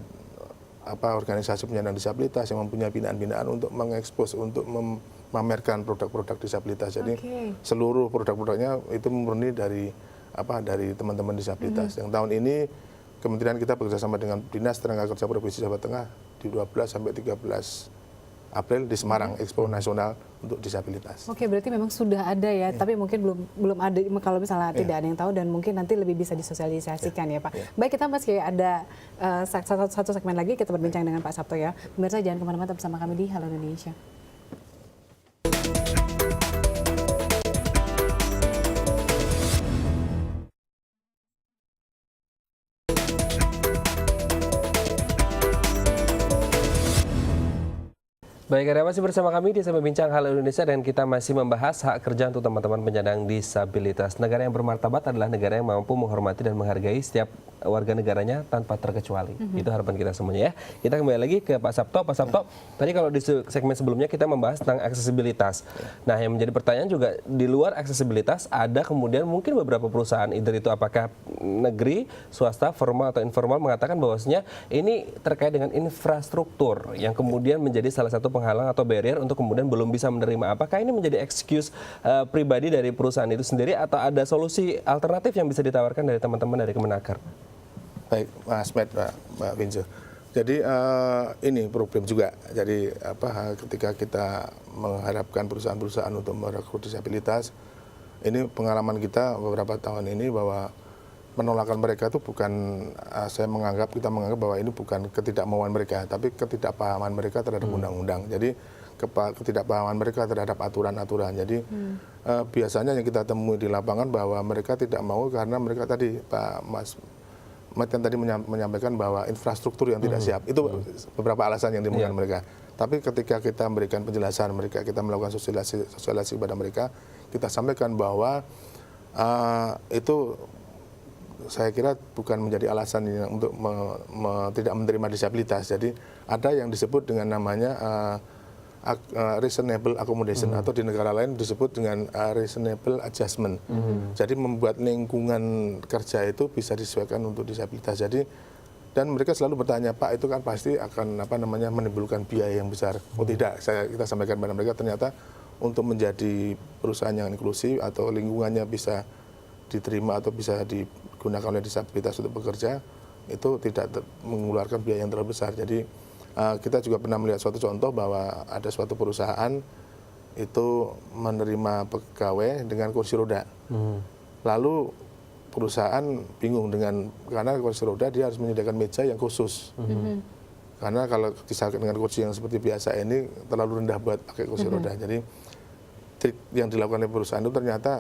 organisasi penyandang disabilitas yang mempunyai binaan-binaan untuk mengekspos, untuk memamerkan produk-produk disabilitas. Jadi seluruh produk-produknya itu murni dari teman-teman disabilitas. Yang tahun ini kementerian kita bekerjasama dengan Dinas Tenaga Kerja Provinsi Jawa Tengah di 12 sampai 13 April di Semarang, Expo Nasional untuk Disabilitas. Oke, berarti memang sudah ada ya, tapi mungkin belum ada kalau misalnya tidak ada yang tahu dan mungkin nanti lebih bisa disosialisasikan ya Pak. Baik, kita masih ada satu segmen lagi, kita berbincang dengan Pak Sabto ya. Pemirsa jangan kemana-mana, tetap bersama kami di Halo Indonesia. Baik, Anda masih bersama kami di Sampai Bincang Halo Indonesia dan kita masih membahas hak kerja untuk teman-teman penyandang disabilitas. Negara yang bermartabat adalah negara yang mampu menghormati dan menghargai setiap warga negaranya tanpa terkecuali. Itu harapan kita semuanya ya. Kita kembali lagi ke Pak Sabto. Pak Sabto, tadi kalau di segmen sebelumnya kita membahas tentang aksesibilitas. Nah, yang menjadi pertanyaan juga di luar aksesibilitas ada kemudian mungkin beberapa perusahaan, either itu apakah negeri, swasta, formal atau informal mengatakan bahwasanya ini terkait dengan infrastruktur yang kemudian menjadi salah satu penghalang atau barrier untuk kemudian belum bisa menerima. Apakah ini menjadi excuse pribadi dari perusahaan itu sendiri atau ada solusi alternatif yang bisa ditawarkan dari teman-teman dari Kemenaker? Baik, Mas Med, Mbak Vince. Jadi ini problem juga. Jadi ketika kita mengharapkan perusahaan-perusahaan untuk merekrut disabilitas, ini pengalaman kita beberapa tahun ini bahwa penolakan mereka itu bukan, kita menganggap bahwa ini bukan ketidakmauan mereka, tapi ketidakpahaman mereka terhadap undang-undang. Jadi ketidakpahaman mereka terhadap aturan-aturan. Jadi biasanya yang kita temui di lapangan bahwa mereka tidak mau karena mereka tadi Pak Matian tadi menyampaikan bahwa infrastruktur yang tidak siap. Itu beberapa alasan yang dimungkinkan mereka. Tapi ketika kita memberikan penjelasan mereka, kita melakukan sosialisasi kepada mereka, kita sampaikan bahwa itu saya kira bukan menjadi alasan untuk tidak menerima disabilitas. Jadi ada yang disebut dengan namanya reasonable accommodation atau di negara lain disebut dengan reasonable adjustment. Jadi membuat lingkungan kerja itu bisa disesuaikan untuk disabilitas. Jadi dan mereka selalu bertanya, Pak, itu kan pasti akan menimbulkan biaya yang besar. Oh tidak, kita sampaikan kepada mereka ternyata untuk menjadi perusahaan yang inklusif atau lingkungannya bisa diterima atau bisa digunakan oleh disabilitas untuk bekerja, itu tidak mengeluarkan biaya yang terlalu besar. Jadi kita juga pernah melihat suatu contoh bahwa ada suatu perusahaan itu menerima pegawai dengan kursi roda. Lalu perusahaan bingung karena kursi roda dia harus menyediakan meja yang khusus. Karena kalau misalkan dengan kursi yang seperti biasa ini terlalu rendah buat pakai kursi roda. Jadi trik yang dilakukan oleh perusahaan itu ternyata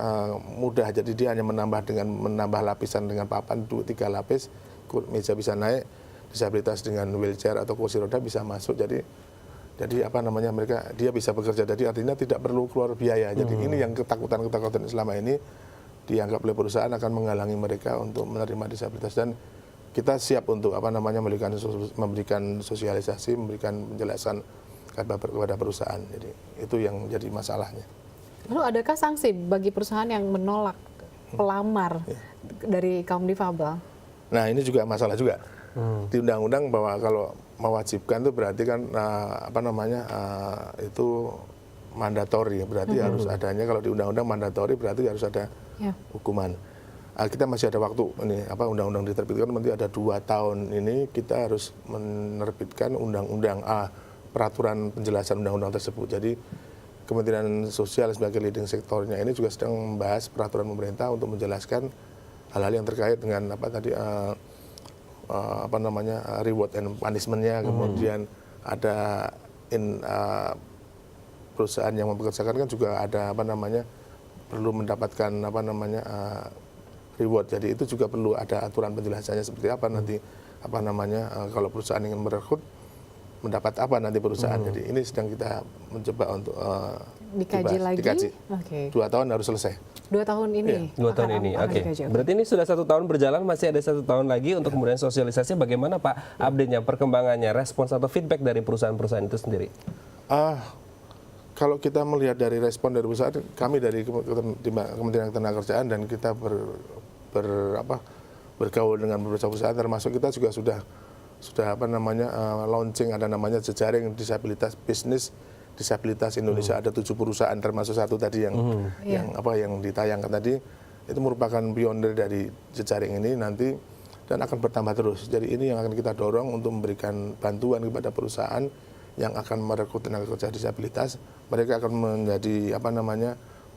mudah. Jadi dia hanya menambah lapisan dengan papan 2-3 lapis, meja bisa naik, disabilitas dengan wheelchair atau kursi roda bisa masuk. Jadi dia bisa bekerja. Jadi artinya tidak perlu keluar biaya. Jadi ini yang ketakutan selama ini dianggap oleh perusahaan akan menghalangi mereka untuk menerima disabilitas. Dan kita siap untuk memberikan sosialisasi, memberikan penjelasan kepada perusahaan. Jadi itu yang jadi masalahnya. Lalu adakah sanksi bagi perusahaan yang menolak pelamar dari kaum difabel? Nah ini juga masalah juga. Di undang-undang bahwa kalau mewajibkan itu berarti kan itu mandatori, berarti harus adanya. Kalau di undang-undang mandatori berarti harus ada hukuman. Kita masih ada waktu ini undang-undang diterbitkan nanti ada 2 tahun ini kita harus menerbitkan undang-undang peraturan penjelasan undang-undang tersebut. Jadi Kementerian Sosial sebagai leading sektornya ini juga sedang membahas peraturan pemerintah untuk menjelaskan hal-hal yang terkait dengan reward and punishment-nya, kemudian ada perusahaan yang mempekerjakan kan juga ada perlu mendapatkan reward. Jadi itu juga perlu ada aturan penjelasannya seperti apa nanti kalau perusahaan ingin merekrut mendapat apa nanti perusahaan. Jadi ini sedang kita mencoba untuk dikaji lagi. 2 tahun harus selesai. 2 tahun ini. 2 tahun ini. Oke. Berarti ini sudah 1 tahun berjalan, masih ada 1 tahun lagi untuk kemudian sosialisasi. Bagaimana Pak update-nya, perkembangannya, respons atau feedback dari perusahaan-perusahaan itu sendiri? Kalau kita melihat dari respon dari perusahaan, kami dari Kementerian Ketenagakerjaan dan kita bergaul dengan beberapa perusahaan, termasuk kita juga sudah launching ada namanya jejaring disabilitas bisnis disabilitas Indonesia. Ada 7 perusahaan termasuk satu tadi yang ditayangkan tadi, itu merupakan pionir dari jejaring ini nanti dan akan bertambah terus. Jadi ini yang akan kita dorong untuk memberikan bantuan kepada perusahaan yang akan merekrut tenaga kerja disabilitas. Mereka akan menjadi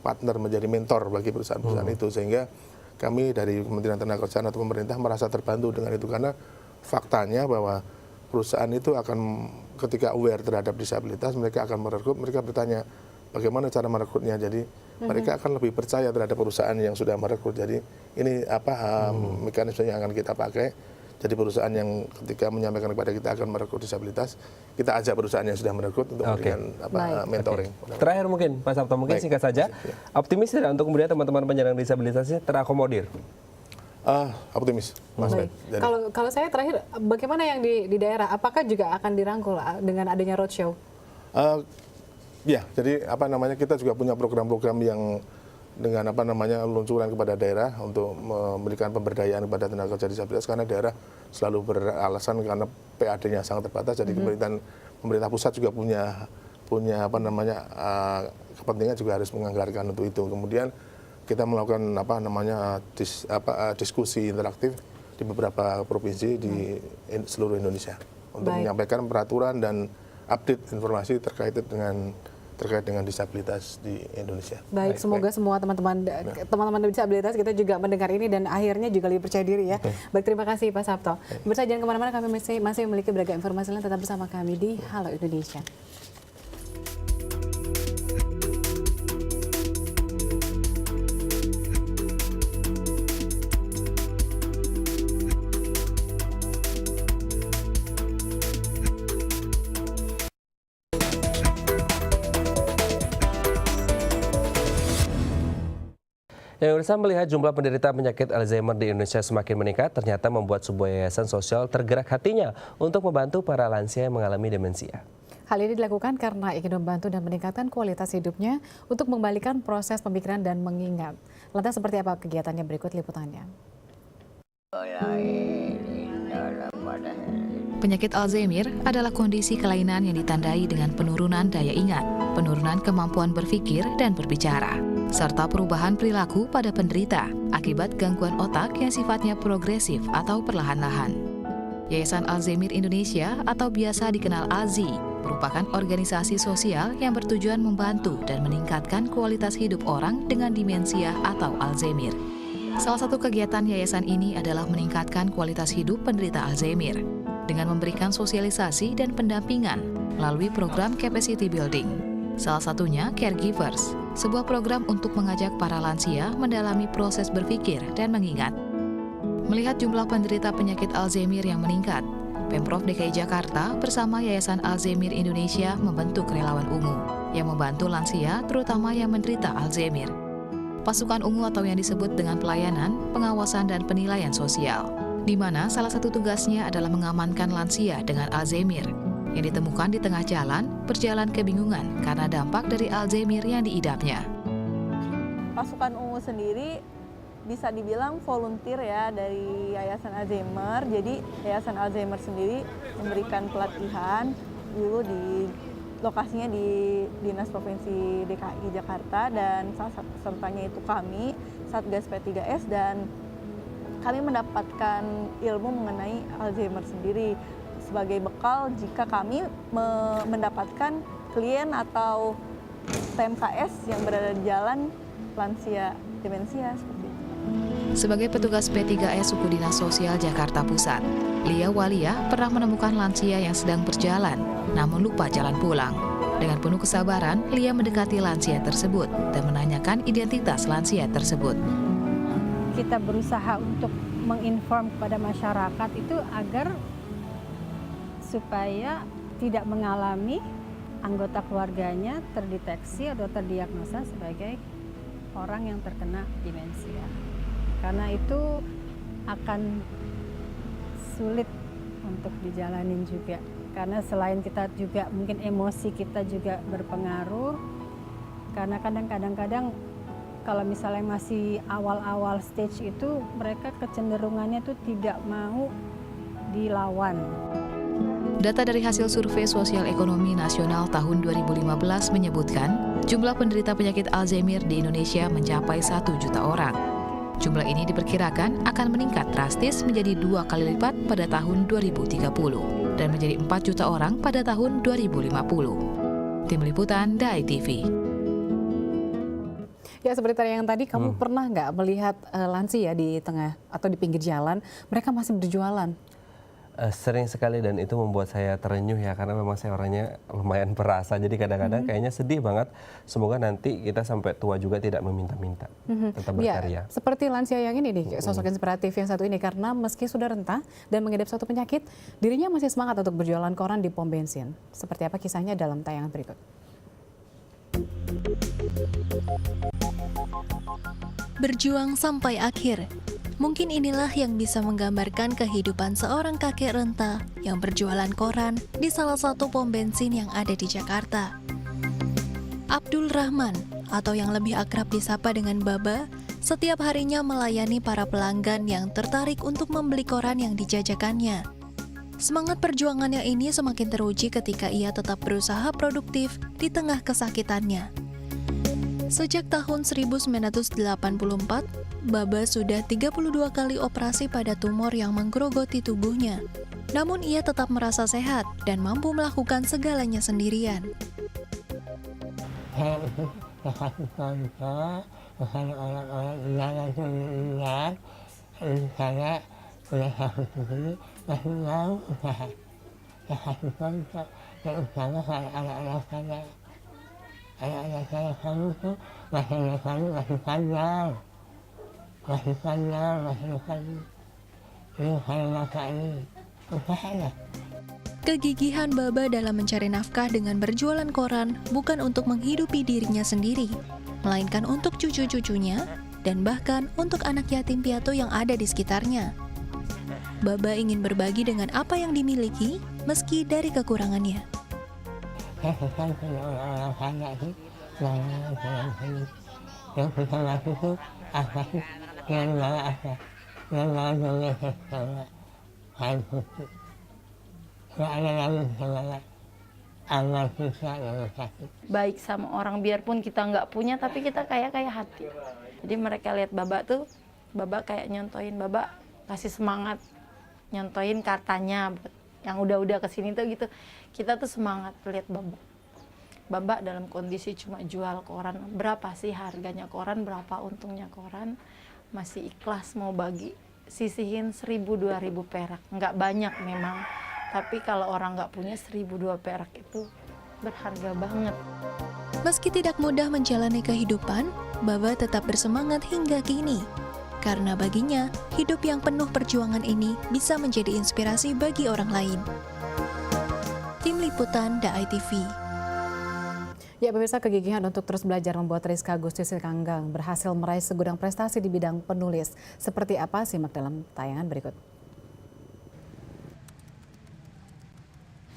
partner, menjadi mentor bagi perusahaan-perusahaan itu, sehingga kami dari Kementerian Ketenagakerjaan atau pemerintah merasa terbantu dengan itu, karena faktanya bahwa perusahaan itu akan ketika aware terhadap disabilitas, mereka akan merekrut, mereka bertanya bagaimana cara merekrutnya. Jadi mereka akan lebih percaya terhadap perusahaan yang sudah merekrut. Jadi ini mekanisme yang akan kita pakai. Jadi perusahaan yang ketika menyampaikan kepada kita akan merekrut disabilitas, kita ajak perusahaan yang sudah merekrut untuk memberikan mentoring. Terakhir mungkin Pak Sabto, mungkin singkat saja, optimis tidak untuk kemudian teman-teman penyandang disabilitas ini terakomodir? Optimis, Mas Ben. Kalau saya terakhir, bagaimana yang di daerah? Apakah juga akan dirangkul dengan adanya roadshow? Ya, jadi kita juga punya program-program yang dengan luncuran kepada daerah untuk memberikan pemberdayaan kepada tenaga kerja disabilitas, karena daerah selalu beralasan karena PAD-nya sangat terbatas. Jadi pemerintah pusat juga punya kepentingan juga harus menganggarkan untuk itu. Kemudian kita melakukan diskusi interaktif di beberapa provinsi di seluruh Indonesia untuk menyampaikan peraturan dan update informasi terkait dengan disabilitas di Indonesia. Baik, semoga semua teman-teman disabilitas kita juga mendengar ini dan akhirnya juga lebih percaya diri ya. Baik, terima kasih Pak Sabto. Pemirsa, jangan kemana-mana, kami masih memiliki beragam informasi lain, tetap bersama kami di Halo Indonesia. Pemirsa, melihat jumlah penderita penyakit Alzheimer di Indonesia semakin meningkat, ternyata membuat sebuah yayasan sosial tergerak hatinya untuk membantu para lansia yang mengalami demensia. Hal ini dilakukan karena ingin membantu dan meningkatkan kualitas hidupnya untuk mengembalikan proses pemikiran dan mengingat. Lantas seperti apa kegiatannya, berikut liputannya. Penyakit Alzheimer adalah kondisi kelainan yang ditandai dengan penurunan daya ingat, penurunan kemampuan berpikir dan berbicara, serta perubahan perilaku pada penderita akibat gangguan otak yang sifatnya progresif atau perlahan-lahan. Yayasan Alzheimer Indonesia atau biasa dikenal ALZI merupakan organisasi sosial yang bertujuan membantu dan meningkatkan kualitas hidup orang dengan demensia atau Alzheimer. Salah satu kegiatan yayasan ini adalah meningkatkan kualitas hidup penderita Alzheimer dengan memberikan sosialisasi dan pendampingan melalui program capacity building. Salah satunya Caregivers, sebuah program untuk mengajak para lansia mendalami proses berpikir dan mengingat. Melihat jumlah penderita penyakit Alzheimer yang meningkat, Pemprov DKI Jakarta bersama Yayasan Alzheimer Indonesia membentuk relawan ungu yang membantu lansia terutama yang menderita Alzheimer. Pasukan ungu atau yang disebut dengan pelayanan, pengawasan dan penilaian sosial, di mana salah satu tugasnya adalah mengamankan lansia dengan Alzheimer, yang ditemukan di tengah jalan berjalan kebingungan karena dampak dari Alzheimer yang diidapnya. Pasukan Ungu sendiri bisa dibilang volunteer ya dari Yayasan Alzheimer. Jadi Yayasan Alzheimer sendiri memberikan pelatihan dulu di lokasinya di Dinas Provinsi DKI Jakarta, dan salah satu pesertanya itu kami, Satgas P3S, dan kami mendapatkan ilmu mengenai Alzheimer sendiri sebagai bekal jika kami mendapatkan klien atau TMKS yang berada di jalan lansia demensia seperti itu. Sebagai petugas P3S Suku Dinas Sosial Jakarta Pusat, Lia Walia pernah menemukan lansia yang sedang berjalan, namun lupa jalan pulang. Dengan penuh kesabaran, Lia mendekati lansia tersebut dan menanyakan identitas lansia tersebut. Kita berusaha untuk menginform kepada masyarakat itu agar supaya tidak mengalami anggota keluarganya terdeteksi atau terdiagnosa sebagai orang yang terkena demensia. Karena itu akan sulit untuk dijalanin juga. Karena selain kita juga mungkin emosi kita juga berpengaruh. Karena kadang-kadang kalau misalnya masih awal-awal stage itu mereka kecenderungannya tuh tidak mau dilawan. Data dari hasil survei Sosial Ekonomi Nasional tahun 2015 menyebutkan jumlah penderita penyakit Alzheimer di Indonesia mencapai 1 juta orang. Jumlah ini diperkirakan akan meningkat drastis menjadi 2 kali lipat pada tahun 2030 dan menjadi 4 juta orang pada tahun 2050. Tim Liputan DAI TV. Ya, seperti yang tadi, kamu pernah nggak melihat lansia di tengah atau di pinggir jalan, mereka masih berjualan? Sering sekali, dan itu membuat saya terenyuh ya, karena memang saya orangnya lumayan perasa, jadi kadang-kadang kayaknya sedih banget. Semoga nanti kita sampai tua juga tidak meminta-minta, tetap berkarya. Ya, seperti lansia yang ini nih, sosok inspiratif yang satu ini, karena meski sudah renta dan mengidap suatu penyakit, dirinya masih semangat untuk berjualan koran di pom bensin. Seperti apa kisahnya dalam tayangan berikut. Berjuang sampai akhir. Mungkin inilah yang bisa menggambarkan kehidupan seorang kakek renta yang berjualan koran di salah satu pom bensin yang ada di Jakarta. Abdul Rahman, atau yang lebih akrab disapa dengan Baba, setiap harinya melayani para pelanggan yang tertarik untuk membeli koran yang dijajakannya. Semangat perjuangannya ini semakin teruji ketika ia tetap berusaha produktif di tengah kesakitannya. Sejak tahun 1984, Baba sudah 32 kali operasi pada tumor yang menggerogoti tubuhnya. Namun ia tetap merasa sehat dan mampu melakukan segalanya sendirian. Kegigihan Baba dalam mencari nafkah dengan berjualan koran bukan untuk menghidupi dirinya sendiri, melainkan untuk cucu-cucunya dan bahkan untuk anak yatim piatu yang ada di sekitarnya. Baba ingin berbagi dengan apa yang dimiliki meski dari kekurangannya. Baik sama orang, biarpun kita nggak punya, tapi kita kayak hati. Jadi mereka lihat Baba tuh, Baba kayak nyontoin, Baba kasih semangat, nyontoin katanya yang udah kesini tuh gitu. Kita tuh semangat lihat Baba. Baba dalam kondisi cuma jual koran, berapa sih harganya koran, berapa untungnya koran, masih ikhlas mau bagi, sisihin 1.000-2.000 perak, nggak banyak memang, tapi kalau orang nggak punya 1.002 perak itu berharga banget. Meski tidak mudah menjalani kehidupan, Baba tetap bersemangat hingga kini. Karena baginya, hidup yang penuh perjuangan ini bisa menjadi inspirasi bagi orang lain. Tim Liputan DAI TV. Ya, pemirsa, kegigihan untuk terus belajar membuat Rizka Agustusi Kanggang berhasil meraih segudang prestasi di bidang penulis. Seperti apa? Simak dalam tayangan berikut.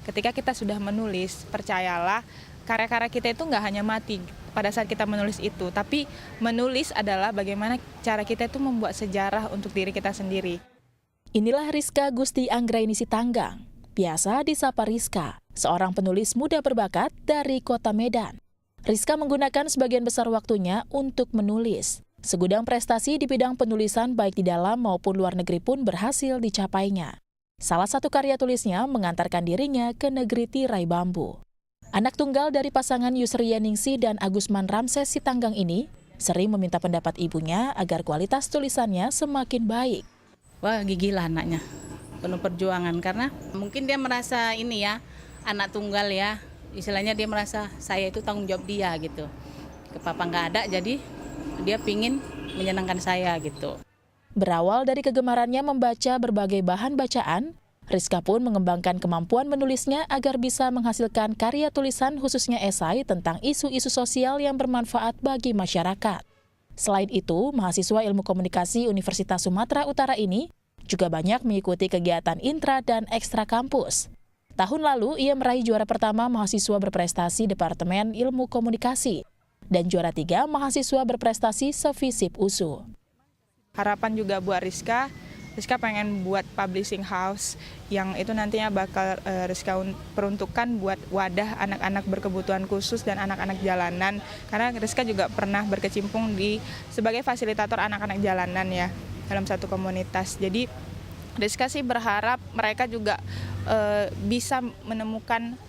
ketika kita sudah menulis, percayalah karya-karya kita itu nggak hanya mati pada saat kita menulis itu, tapi menulis adalah bagaimana cara kita itu membuat sejarah untuk diri kita sendiri. Inilah Rizka Gusti Anggraini Sitanggang, biasa disapa Rizka, seorang penulis muda berbakat dari kota Medan. Rizka menggunakan sebagian besar waktunya untuk menulis. Segudang prestasi di bidang penulisan baik di dalam maupun luar negeri pun berhasil dicapainya. Salah satu karya tulisnya mengantarkan dirinya ke negeri tirai bambu. Anak tunggal dari pasangan Yusri Yeningsi dan Agusman Ramses Sitanggang ini sering meminta pendapat ibunya agar kualitas tulisannya semakin baik. Wah, gigih lah anaknya, penuh perjuangan karena mungkin dia merasa ini ya, anak tunggal ya, istilahnya dia merasa saya itu tanggung jawab dia gitu. Ke papa nggak ada, jadi dia pingin menyenangkan saya gitu. Berawal dari kegemarannya membaca berbagai bahan bacaan, Rizka pun mengembangkan kemampuan menulisnya agar bisa menghasilkan karya tulisan khususnya esai tentang isu-isu sosial yang bermanfaat bagi masyarakat. Selain itu, mahasiswa Ilmu Komunikasi Universitas Sumatera Utara ini juga banyak mengikuti kegiatan intra dan ekstra kampus. Tahun lalu, ia meraih juara pertama mahasiswa berprestasi Departemen Ilmu Komunikasi dan juara 3 mahasiswa berprestasi Sevisip USU. Harapan juga buat Rizka pengen buat publishing house yang itu nantinya bakal Rizka peruntukkan buat wadah anak-anak berkebutuhan khusus dan anak-anak jalanan. Karena Rizka juga pernah berkecimpung sebagai fasilitator anak-anak jalanan ya dalam satu komunitas. Jadi Rizka sih berharap mereka juga bisa menemukan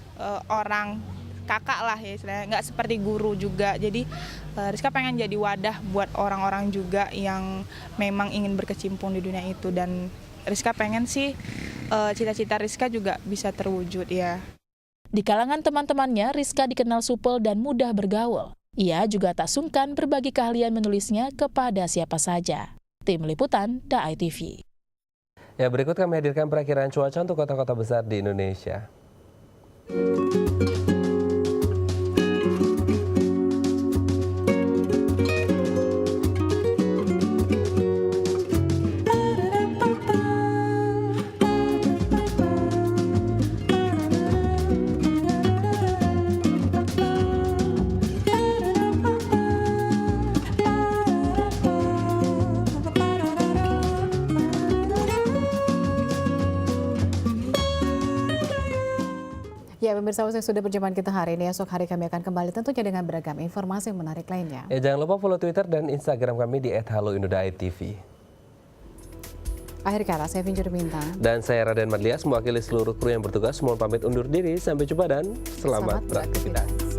orang kakak lah ya istilahnya, nggak seperti guru juga. Jadi Rizka pengen jadi wadah buat orang-orang juga yang memang ingin berkecimpung di dunia itu, dan Rizka pengen sih cita-cita Rizka juga bisa terwujud ya. Di kalangan teman-temannya, Rizka dikenal supel dan mudah bergaul. Ia juga tak sungkan berbagi keahlian menulisnya kepada siapa saja. Tim Liputan, DAI TV. Ya, berikut kami hadirkan perakiraan cuaca untuk kota-kota besar di Indonesia. Ya, pemirsa, usai sudah perjumpaan kita hari ini. Esok hari kami akan kembali tentunya dengan beragam informasi menarik lainnya. Ya, jangan lupa follow Twitter dan Instagram kami di @haloindodai.tv. Akhir kata, saya Vinjur Bintang. Dan saya Raden Madlias, mewakili seluruh kru yang bertugas. Mohon pamit undur diri. Sampai jumpa dan selamat beraktivitas.